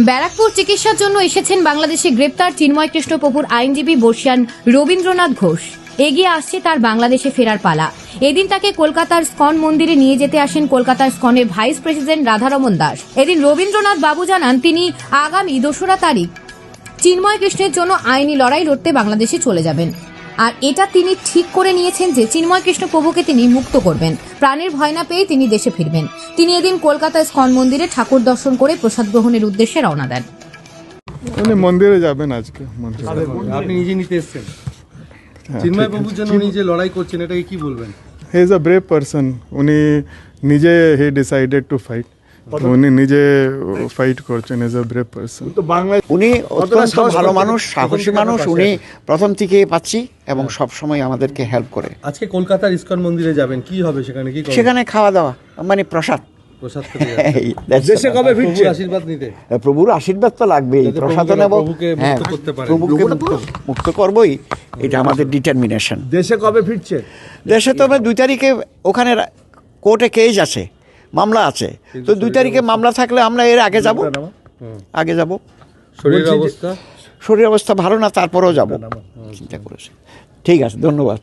ব্যারাকপুর চিকিৎসার জন্য এসেছেন বাংলাদেশে গ্রেপ্তার চিন্ময় কৃষ্ণ প্রভুর আইনজীবী বর্ষিয়ান রবীন্দ্রনাথ ঘোষ। এগিয়ে আসছে তার বাংলাদেশে ফেরার পালা। এদিন তাকে কলকাতার স্কন মন্দিরে নিয়ে যেতে আসেন কলকাতার স্কনের ভাইস প্রেসিডেন্ট রাধারমন দাস। এদিন রবীন্দ্রনাথ বাবু জানান তিনি আগামী 2রা তারিখ চিন্ময় কৃষ্ণের জন্য আইনি লড়াই লড়তে বাংলাদেশে চলে যাবেন। আর এটা তিনি ঠিক করে নিয়েছেন যে চিন্ময় কৃষ্ণ প্রভুকে তিনি মুক্ত করবেন। প্রাণের ভয় না পেয়ে তিনি দেশে ফিরবেন। তিনি এদিন কলকাতা স্কন মন্দিরে ঠাকুর দর্শন করে প্রসাদ গ্রহণের উদ্দেশ্যে রওনা দেন। উনি মন্দিরে যাবেন আজকে। আপনি নিজে নিতে এসেছেন চিন্ময় প্রভুর জন্য, উনি যে লড়াই করছেন এটাকে কি বলবেন? He is a brave person. উনি নিজে হি ডিসাইডেড টু ফাইট। উনি নিজে ফাইট করছেন। Is a brave person. উনি অত্যন্ত ভালো মানুষ, সাহসী মানুষ। উনি প্রথম থেকে পাচ্ছি এবং সব সময় আমাদেরকে হেল্প করে। আজকে কলকাতার ইসকন মন্দিরে যাবেন, কি হবে সেখানে? কি করবেন? সেখানে খাওয়া দাওয়া মানে প্রসাদ। প্রসাদ খেতে যাবেন। এই, that's দেশে all. কবে ফিরছে? আশীর্বাদ নিতে। প্রভুর আশীর্বাদ তো লাগবেই, যাতে প্রসাদ প্রভু- নেব। প্রভুকে মুক্ত হ্যাঁ, করতে পারেন। প্রভুকে মুক্ত করবই, এটা আমাদের ডিটারমিনেশন। দেশে কবে ফিরছে? দেশে তো আমরা 2 তারিখে ওখানে কোর্টে কেস আছে, মামলা আছে। তো 2 তারিখে মামলা থাকলে আমরা এর আগে যাব। শরীরের অবস্থা? শরীর অবস্থা ভালো না, তারপরেও যাব চিন্তা করেছে। ঠিক আছে, ধন্যবাদ।